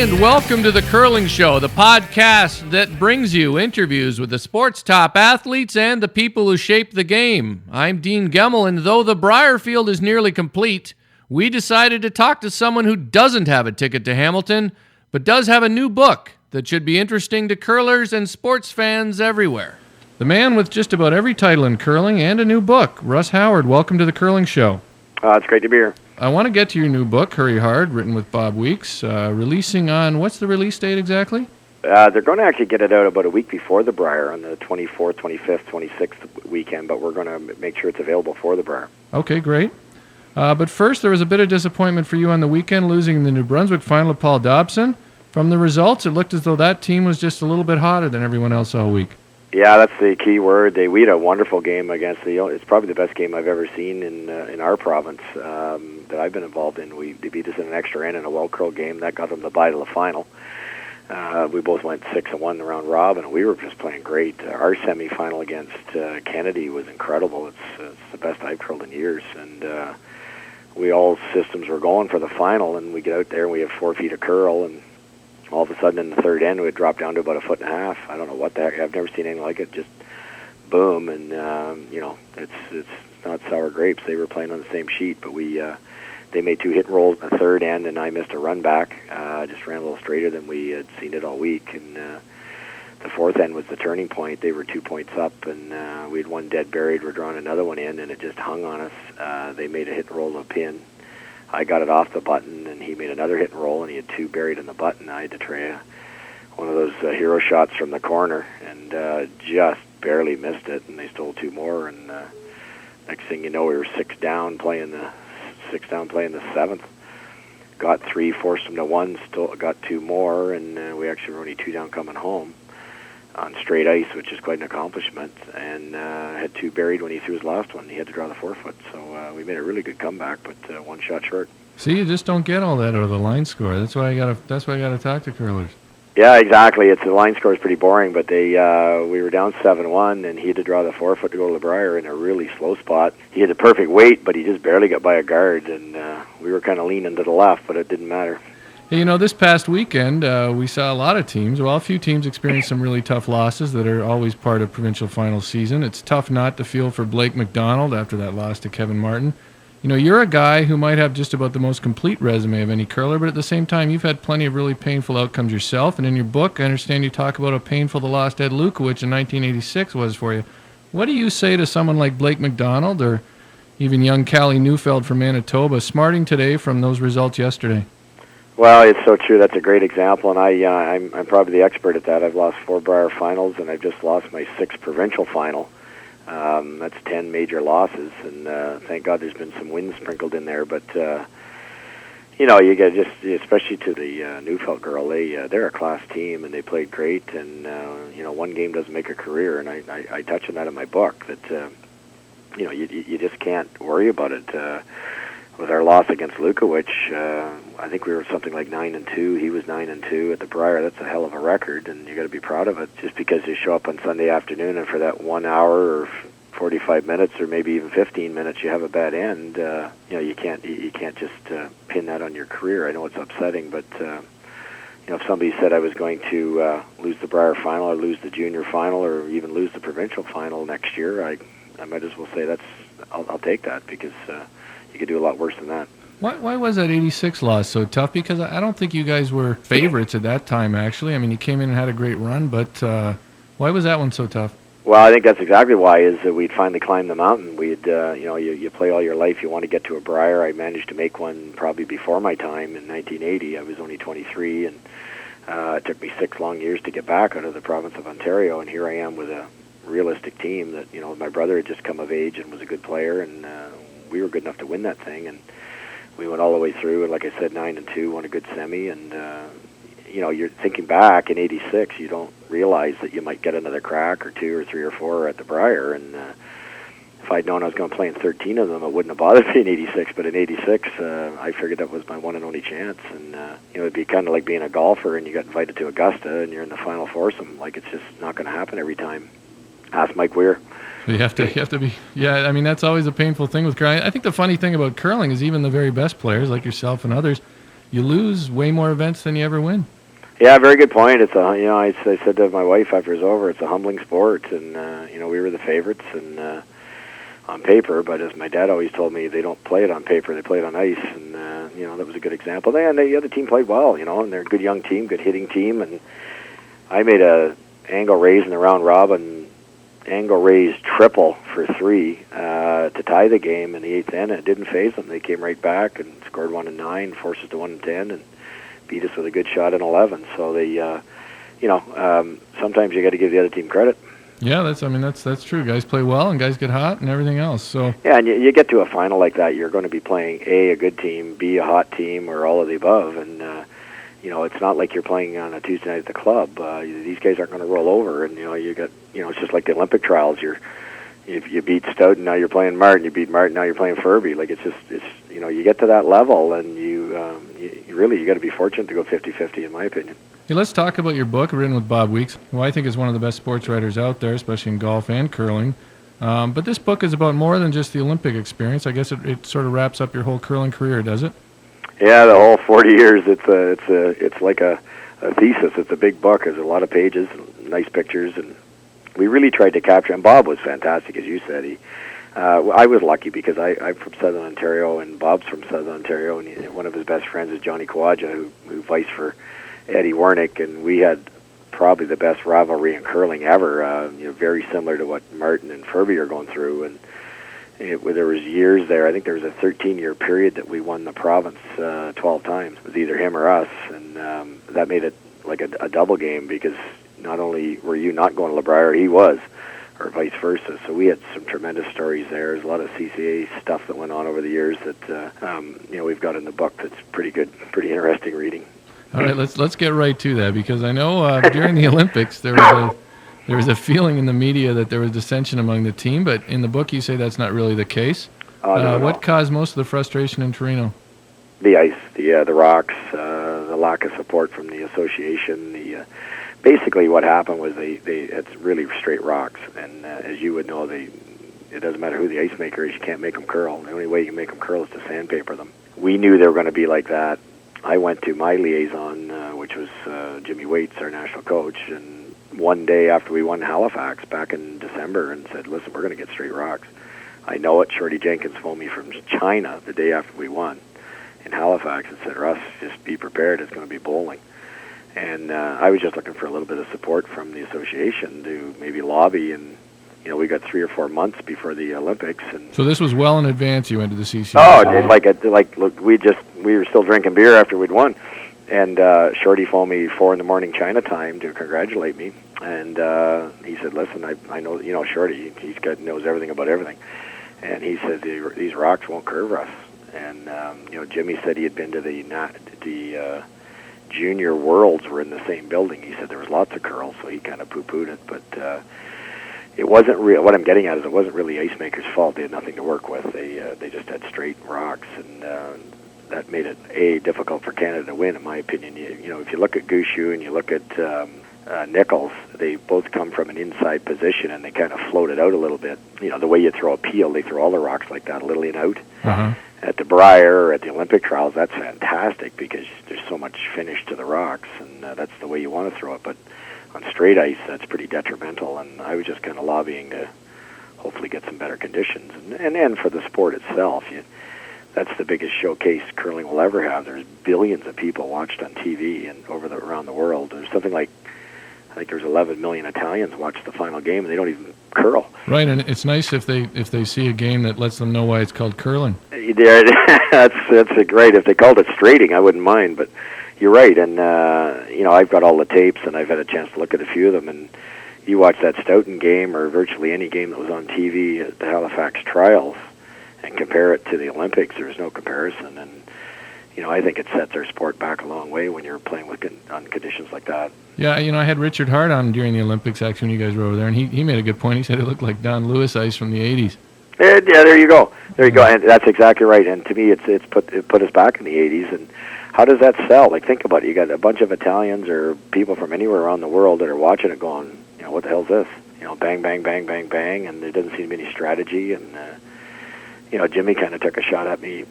and welcome to The Curling Show, the podcast that brings you interviews with the sport's top athletes and the people who shape the game. I'm Dean Gemmel, and though the Brier field is nearly complete, we decided to talk to someone who doesn't have a ticket to Hamilton, but does have a new book that should be interesting to curlers and sports fans everywhere. The man with just about every title in curling and a new book, Russ Howard. Welcome to The Curling Show. It's great to be here. I want to get to your new book, Hurry Hard, written with Bob Weeks, releasing on, what's the release date exactly? They're going to actually get it out about a week before the Brier, on the 24th, 25th, 26th weekend, but we're going to make sure it's available for the Brier. Okay, great. But first, there was a bit of disappointment for you on the weekend, losing the New Brunswick final to Paul Dobson. From the results, it looked as though that team was just a little bit hotter than everyone else all week. Yeah, that's the key word. We had a wonderful game against it's probably the best game I've ever seen in our province that I've been involved in. They beat us in an extra end in a well-curled game. That got them the bye to the final. We both went 6-1 the round robin, and we were just playing great. Our semifinal against Kennedy was incredible. It's the best I've curled in years, and all systems were going for the final, and we get out there and we have 4 feet of curl, and all of a sudden in the third end we would drop down to about 1.5 feet. I don't know what the heck. I've never seen anything like it. Just boom, and it's not sour grapes. They were playing on the same sheet, but they made 2 hit and rolls in the third end, and I missed a run back. Just ran a little straighter than we had seen it all week, and the fourth end was the turning point. They were 2 points up, and we had one dead buried. We're drawing another one in, and it just hung on us. They made a hit and roll to a pin. I got it off the button, and he made another hit and roll, and he had 2 buried in the button. I had to try one of those hero shots from the corner, and just barely missed it, and they stole 2 more, and next thing you know, we were 6 down playing the 7th. Got 3, forced them to 1, still got 2 more, and we actually were only 2 down coming home on straight ice, which is quite an accomplishment, and had 2 buried when he threw his last one. He had to draw the 4-foot, so we made a really good comeback, but 1 shot short. See, you just don't get all that out of the line score. That's why I gotta talk to curlers. Yeah, exactly. The line score is pretty boring, but we were down 7-1, and he had to draw the 4-foot to go to the Brier in a really slow spot. He had the perfect weight, but he just barely got by a guard, and we were kind of leaning to the left, but it didn't matter. Hey, this past weekend, we saw a lot of teams. Well, a few teams experience some really tough losses that are always part of provincial final season. It's tough not to feel for Blake McDonald after that loss to Kevin Martin. You're a guy who might have just about the most complete resume of any curler, but at the same time, you've had plenty of really painful outcomes yourself. And in your book, I understand you talk about how painful the loss to Ed Lukowich in 1986 was for you. What do you say to someone like Blake McDonald or even young Callie Neufeld from Manitoba smarting today from those results yesterday? Well, it's so true. That's a great example, and I'm probably the expert at that. I've lost 4 Brier finals, and I've just lost my 6th provincial final. That's 10 major losses, and thank God there's been some wins sprinkled in there. But you get especially to the Neufeld girl, they're a class team, and they played great. And one game doesn't make a career, and I touch on that in my book. That you just can't worry about it. With our loss against Lukowich, I think we were something like 9-2. He was 9-2 at the Brier. That's a hell of a record, and you got to be proud of it. Just because you show up on Sunday afternoon and for that 1 hour or 45 minutes or maybe even 15 minutes you have a bad end, you can't just pin that on your career. I know it's upsetting, but if somebody said I was going to lose the Brier final or lose the junior final or even lose the provincial final next year, I might as well say I'll take that, because you could do a lot worse than that. Why was that 86 loss so tough? Because I don't think you guys were favorites at that time, actually. I mean, you came in and had a great run, but why was that one so tough? Well, I think that's exactly why, is that we'd finally climbed the mountain. We'd, you play all your life, you want to get to a Brier. I managed to make one probably before my time in 1980. I was only 23, and it took me 6 long years to get back out of the province of Ontario, and here I am with a realistic team that, my brother had just come of age and was a good player, and we were good enough to win that thing, and we went all the way through, and like I said, 9-2, won a good semi, and you're thinking back in '86, you don't realize that you might get another crack or 2 or 3 or 4 at the Brier, and if I'd known I was going to play in 13 of them, it wouldn't have bothered me in '86, but in '86, I figured that was my one and only chance, and it'd be kind of like being a golfer and you got invited to Augusta and you're in the final foursome. Like, it's just not going to happen every time. Ask Mike Weir. You have to be, yeah, I mean, that's always a painful thing with curling. I think the funny thing about curling is even the very best players, like yourself and others, you lose way more events than you ever win. Yeah, very good point. It's I said to my wife after it was over, it's a humbling sport, and we were the favorites and on paper, but as my dad always told me, they don't play it on paper, they play it on ice, and that was a good example. And the other team played well, and they're a good young team, good hitting team, and I made a angle raise in the round robin, angle raise triple for 3 to tie the game in the 8th inning. It didn't faze them. They came right back and scored 1 in 9, forced us to 1 in 10, and beat us with a good shot in 11. So they, sometimes you got to give the other team credit. Yeah, that's true. Guys play well, and guys get hot, and everything else. So yeah, and you get to a final like that, you're going to be playing a good team, B, a hot team, or all of the above, and it's not like you're playing on a Tuesday night at the club. These guys aren't going to roll over, and it's just like the Olympic trials. If you beat Stoughton, now you're playing Martin. You beat Martin, now you're playing Furby. Like it's you get to that level, and you got to be fortunate to go 50-50, in my opinion. Hey, let's talk about your book, written with Bob Weeks, who I think is one of the best sports writers out there, especially in golf and curling. But this book is about more than just the Olympic experience. I guess it sort of wraps up your whole curling career, does it? Yeah, the whole 40 years. It's like a thesis. It's a big book. There's a lot of pages, nice pictures, and we really tried to capture. And Bob was fantastic, as you said. I was lucky because I'm from Southern Ontario, and Bob's from Southern Ontario, and one of his best friends is Johnny Kawaja, who viced for Eddie Warnick, and we had probably the best rivalry in curling ever. Very similar to what Martin and Furby are going through, and there was years there. I think there was a 13-year period that we won the province 12 times. It was either him or us, and that made it like a double game because not only were you not going to LeBrier, he was, or vice versa. So we had some tremendous stories there. There's a lot of CCA stuff that went on over the years that we've got in the book that's pretty good, pretty interesting reading. All right, let's get right to that, because I know during the Olympics there was a feeling in the media that there was dissension among the team, but in the book you say that's not really the case. What caused most of the frustration in Torino? The ice, the rocks, the lack of support from the association. Basically what happened was it's really straight rocks, and as you would know, it doesn't matter who the ice maker is, you can't make them curl. The only way you can make them curl is to sandpaper them. We knew they were going to be like that. I went to my liaison, which was Jimmy Waits, our national coach, and one day after we won Halifax back in December and said, listen, we're going to get straight rocks. I know it. Shorty Jenkins phoned me from China the day after we won in Halifax and said, Russ, just be prepared. It's going to be bowling. And I was just looking for a little bit of support from the association to maybe lobby, and we got 3 or 4 months before the Olympics. And so this was well in advance you went to the CCA. Look, we were still drinking beer after we'd won, and Shorty phoned me 4 a.m. China time to congratulate me, and he said, listen, I know, Shorty, knows everything about everything, and he said these rocks won't curve us. And Jimmy said he had been to the junior worlds were in the same building. He said there was lots of curls, so he kind of poo-pooed it, but it wasn't real. What I'm getting at is it wasn't really ice makers' fault. They had nothing to work with. They just had straight rocks, and that made it difficult for Canada to win, in my opinion. If you look at Gushue and you look at Nichols, they both come from an inside position, and they kind of floated out a little bit. The way you throw a peel, they throw all the rocks like that, a little in out. Uh-huh. At the Brier or at the Olympic trials, that's fantastic because there's so much finish to the rocks, and that's the way you want to throw it. But on straight ice, that's pretty detrimental, and I was just kind of lobbying to hopefully get some better conditions. And for the sport itself, that's the biggest showcase curling will ever have. There's billions of people watched on TV and around the world. There's something like, I think there's 11 million Italians watched the final game, and they don't even curl. Right, and it's nice if they see a game that lets them know why it's called curling. That's great. If they called it straighting, I wouldn't mind, but you're right, and I've got all the tapes, and I've had a chance to look at a few of them, and you watch that Stoughton game or virtually any game that was on TV at the Halifax trials and compare it to the Olympics, there's no comparison, and I think it sets our sport back a long way when you're playing on conditions like that. Yeah, I had Richard Hart on during the Olympics, actually, when you guys were over there, and he made a good point. He said it looked like Don Lewis ice from the 80s. Yeah, there you go. And that's exactly right. And to me, it put us back in the 80s. And how does that sell? Like, think about it. You got a bunch of Italians or people from anywhere around the world that are watching it going, what the hell's this? Bang, bang, bang, bang, bang, and there doesn't seem to be any strategy. And, Jimmy kind of took a shot at me,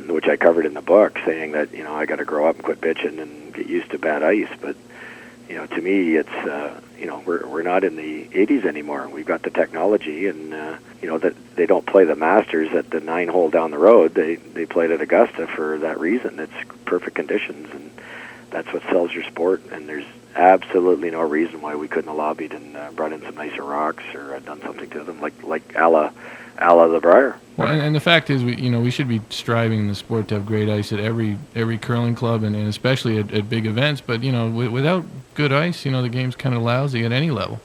which I covered in the book, saying that, I got to grow up and quit bitching and get used to bad ice. But, to me, it's, we're not in the 80s anymore. We've got the technology, and, that they don't play the Masters at the 9-hole down the road. They played at Augusta for that reason. It's perfect conditions, and that's what sells your sport. And there's absolutely no reason why we couldn't have lobbied and brought in some nicer rocks or done something to them, like a la the Briar. Well, and the fact is, we should be striving in the sport to have great ice at every curling club, and especially at big events. But without good ice, the game's kind of lousy at any level.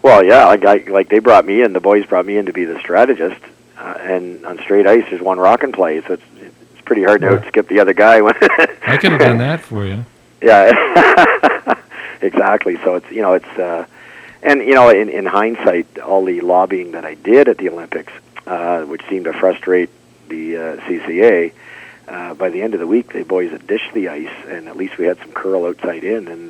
Well, yeah, like they brought me in. The boys brought me in to be the strategist, and on straight ice, there's one rock and play, so it's pretty hard to outskip the other guy. I could have done that for you. Yeah, exactly. So it's and in hindsight, all the lobbying that I did at the Olympics, which seemed to frustrate the CCA, by the end of the week, the boys had dished the ice, and at least we had some curl outside in, and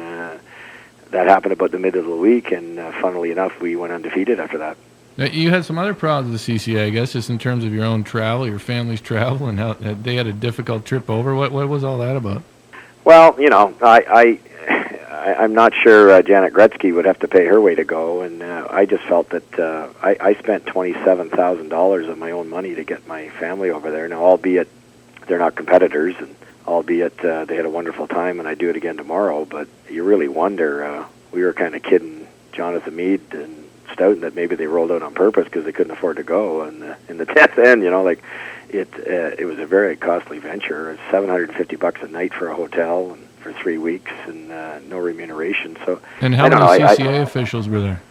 that happened about the middle of the week, and funnily enough, we went undefeated after that. You had some other problems with the CCA, I guess, just in terms of your own travel, your family's travel, and how they had a difficult trip over. What was all that about? Well, I'm not sure Janet Gretzky would have to pay her way to go, and I just felt that I spent $27,000 of my own money to get my family over there. Now, albeit they're not competitors, and albeit they had a wonderful time, and I'd do it again tomorrow, but you really wonder, we were kind of kidding Jonathan Meade and Stoughton that maybe they rolled out on purpose because they couldn't afford to go, and in the 10th end, it was a very costly venture. It's $750 a night for a hotel, and for 3 weeks, and no remuneration. So, and how many CCA officials were there?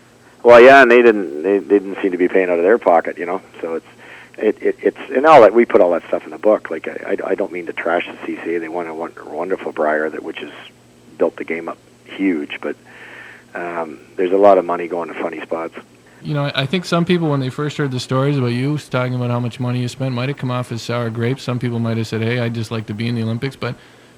Well, yeah, and they didn't seem to be paying out of their pocket, So it's and all that, we put all that stuff in the book. Like I don't mean to trash the CCA. They won a wonderful Briar which has built the game up huge, but there's a lot of money going to funny spots. I think some people, when they first heard the stories about you talking about how much money you spent, might have come off as sour grapes. Some people might have said, "Hey, I'd just like to be in the Olympics," but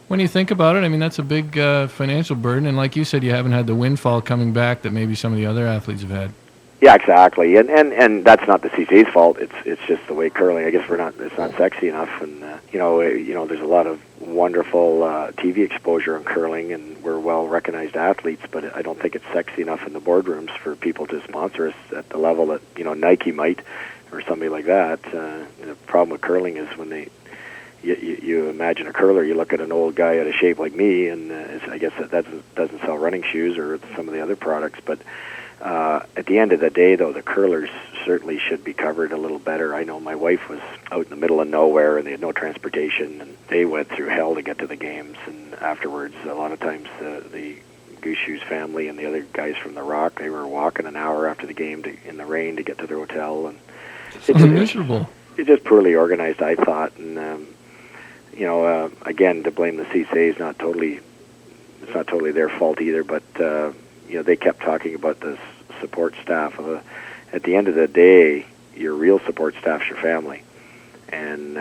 when you think about it, that's a big financial burden, and like you said, you haven't had the windfall coming back that maybe some of the other athletes have had. Yeah, exactly, and that's not the CCA's fault. It's just the way curling. I guess it's not sexy enough, and there's a lot of wonderful TV exposure in curling, and we're well recognized athletes, but I don't think it's sexy enough in the boardrooms for people to sponsor us at the level that Nike might or somebody like that. The problem with curling is when you imagine a curler, you look at an old guy out of shape like me, and I guess that doesn't sell running shoes or some of the other products. But at the end of the day, though, the curlers certainly should be covered a little better. I know my wife was out in the middle of nowhere, and they had no transportation, and they went through hell to get to the games. And afterwards, a lot of times the Gushue's family and the other guys from the Rock, they were walking an hour after the game in the rain to get to their hotel, and it's miserable. It's just poorly organized, I thought, and again, to blame the CCA is not totally their fault either, but they kept talking about the support staff. At the end of the day, your real support staff's your family, and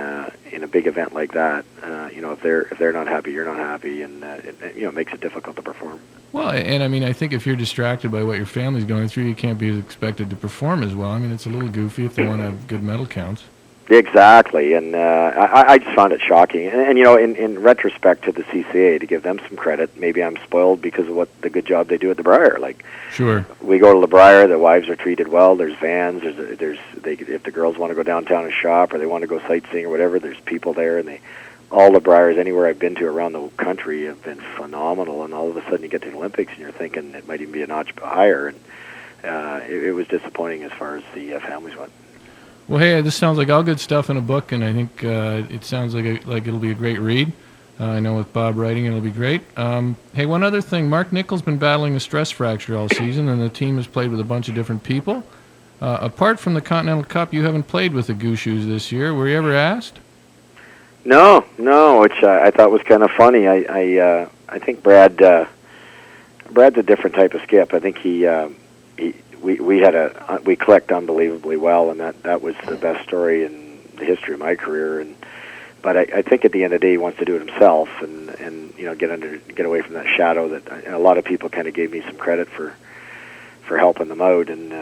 in a big event like that, if they're not happy, you're not happy, and it makes it difficult to perform. Well, and I think if you're distracted by what your family's going through, you can't be expected to perform as well. It's a little goofy if they want to have good medal counts. Exactly, and I just found it shocking. And in retrospect to the CCA, to give them some credit, maybe I'm spoiled because of the good job they do at the Briar. Like, sure, we go to the Briar, the wives are treated well. There's vans. If the girls want to go downtown and shop or they want to go sightseeing or whatever, there's people there, and all the Briars anywhere I've been to around the country have been phenomenal. And all of a sudden, you get to the Olympics and you're thinking it might even be a notch higher. And it was disappointing as far as the families went. Well, hey, this sounds like all good stuff in a book, and I think it sounds like it'll be a great read. I know with Bob writing, it'll be great. Hey, one other thing. Mark Nichol's been battling a stress fracture all season, and the team has played with a bunch of different people. Apart from the Continental Cup, you haven't played with the Gushues this year. Were you ever asked? No, which I thought was kind of funny. I think Brad's a different type of skip. I think we clicked unbelievably well, and that was the best story in the history of my career. But I think at the end of the day, he wants to do it himself, and get away from that shadow that a lot of people kind of gave me some credit for helping them out, and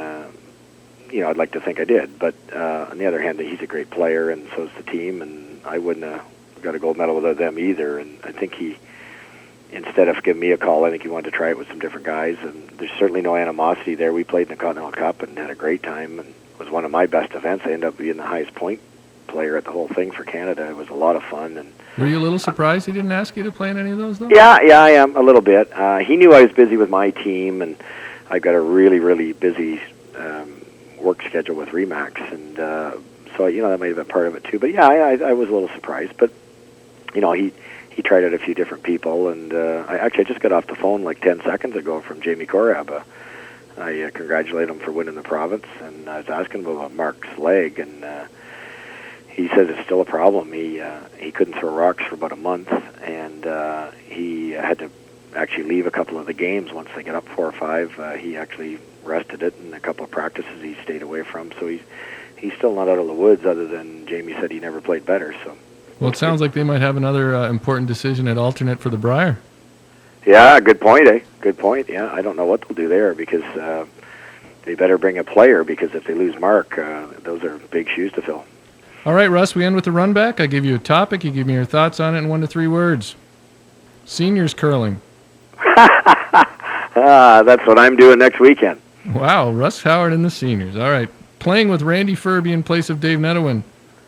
I'd like to think I did. But on the other hand, he's a great player, and so is the team, and I wouldn't have got a gold medal without them either. And I think instead of giving me a call, I think he wanted to try it with some different guys, and there's certainly no animosity there. We played in the Continental Cup and had a great time, and it was one of my best events. I ended up being the highest point player at the whole thing for Canada. It was a lot of fun. And were you a little surprised he didn't ask you to play in any of those, though? Yeah, I am a little bit. He knew I was busy with my team, and I've got a really, really busy work schedule with Remax, and so that might have been part of it too. But yeah, I was a little surprised. But he tried out a few different people, and I just got off the phone like 10 seconds ago from Jamie Korab. I congratulate him for winning the province, and I was asking him about Mark's leg, and he says it's still a problem. He couldn't throw rocks for about a month, and he had to actually leave a couple of the games once they get up 4 or 5. He actually rested it, and a couple of practices he stayed away from. So he's still not out of the woods, other than Jamie said he never played better. So. Well, it sounds like they might have another important decision at alternate for the Brier. Yeah, good point, eh? Good point. Yeah, I don't know what they'll do there, because they better bring a player, because if they lose Mark, those are big shoes to fill. All right, Russ, we end with the run back. I give you a topic. You give me your thoughts on it in 1 to 3 words. Seniors curling. That's what I'm doing next weekend. Wow, Russ Howard and the seniors. All right. Playing with Randy Furby in place of Dave Nedewin.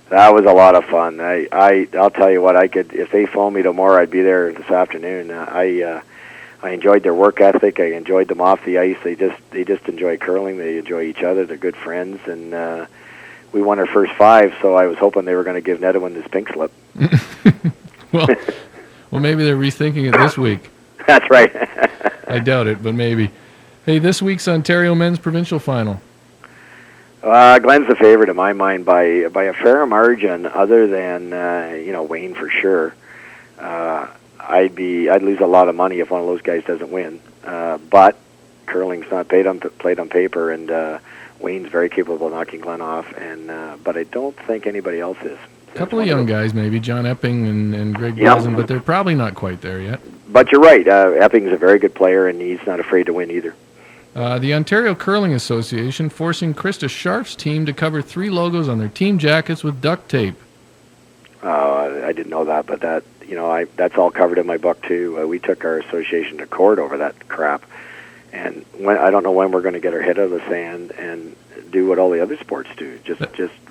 That was a lot of fun. I'll tell you what, if they phone me tomorrow, I'd be there this afternoon. I enjoyed their work ethic. I enjoyed them off the ice. They just enjoy curling. They enjoy each other. They're good friends, and we won our first 5. So I was hoping they were going to give Nedewin this pink slip. well, maybe they're rethinking it this week. That's right. I doubt it, but maybe. Hey, this week's Ontario men's provincial final. Glenn's the favorite in my mind by a fair margin, other than Wayne for sure. I'd lose a lot of money if one of those guys doesn't win. But curling's not played on paper, and Wayne's very capable of knocking Glenn off. But I don't think anybody else is. A couple of young guys, maybe John Epping and Greg Wilson, but they're probably not quite there yet. But you're right. Epping's a very good player, and he's not afraid to win either. The Ontario Curling Association forcing Krista Sharf's team to cover 3 logos on their team jackets with duct tape. I didn't know that, but that's all covered in my book too. We took our association to court over that crap, and I don't know when we're going to get our head out of the sand and do what all the other sports do. Just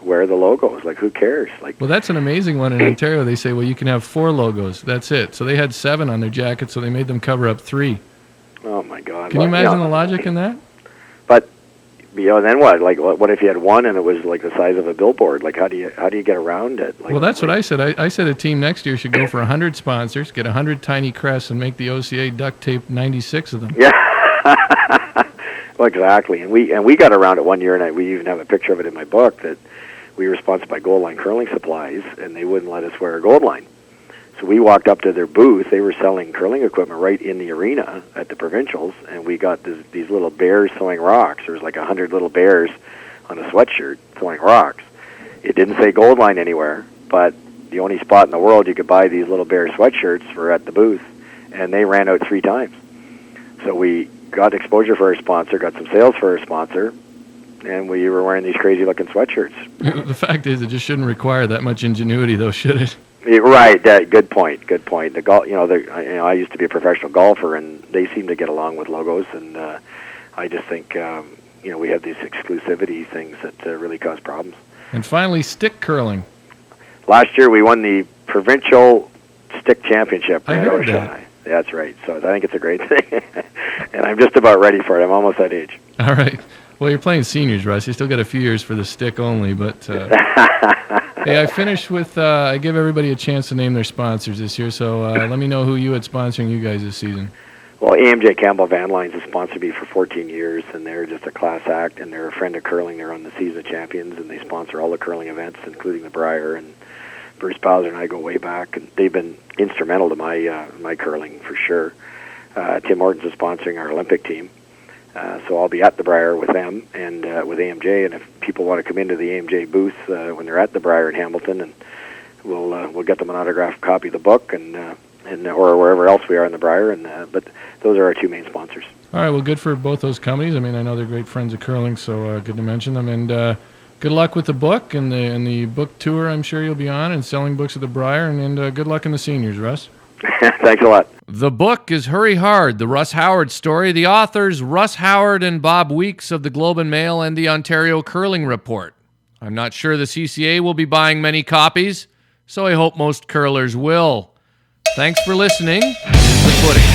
wear the logos. Like, who cares? Well, that's an amazing one in Ontario. They say, well, you can have 4 logos. That's it. So they had 7 on their jackets, so they made them cover up 3. Oh my God! Can you imagine the logic in that? But then what? Like, what if you had 1 and it was like the size of a billboard? Like, how do you get around it? Like, well, that's what I said. I said a team next year should go for 100 sponsors, get 100 tiny crests, and make the OCA duct tape 96 of them. Yeah. Well, exactly. And we got around it one year, and we even have a picture of it in my book, that we were sponsored by Gold Line Curling Supplies, and they wouldn't let us wear a Gold Line. So we walked up to their booth. They were selling curling equipment right in the arena at the provincials, and we got these little bears throwing rocks. There was like 100 little bears on a sweatshirt throwing rocks. It didn't say Gold Line anywhere, but the only spot in the world you could buy these little bear sweatshirts were at the booth, and they ran out 3 times. So we got exposure for our sponsor, got some sales for our sponsor, and we were wearing these crazy-looking sweatshirts. The fact is, it just shouldn't require that much ingenuity, though, should it? Right. Good point. I used to be a professional golfer, and they seem to get along with logos. And I just think we have these exclusivity things that really cause problems. And finally, stick curling. Last year we won the provincial stick championship. I heard that. That's right. So I think it's a great thing, and I'm just about ready for it. I'm almost that age. All right. Well, you're playing seniors, Russ. You still got a few years for the stick only, but. Hey, I finished with, I give everybody a chance to name their sponsors this year, so let me know who you had sponsoring you guys this season. Well, AMJ Campbell Van Lines has sponsored me for 14 years, and they're just a class act, and they're a friend of curling. They're on the Season of Champions, and they sponsor all the curling events, including the Brier, and Bruce Bowser and I go way back, and they've been instrumental to my curling for sure. Tim Hortons is sponsoring our Olympic team. So I'll be at the Brier with them and with AMJ, and if people want to come into the AMJ booth when they're at the Brier in Hamilton, and we'll get them an autographed copy of the book and or wherever else we are in the Brier. But those are our two main sponsors. All right, well, good for both those companies. I mean, I know they're great friends of curling, so good to mention them. And good luck with the book and the book tour I'm sure you'll be on, and selling books at the Brier, and good luck in the seniors, Russ. Thanks a lot. The book is Hurry Hard, the Russ Howard story. The authors, Russ Howard and Bob Weeks of the Globe and Mail and the Ontario Curling Report. I'm not sure the CCA will be buying many copies, so I hope most curlers will. Thanks for listening. Here's the footing.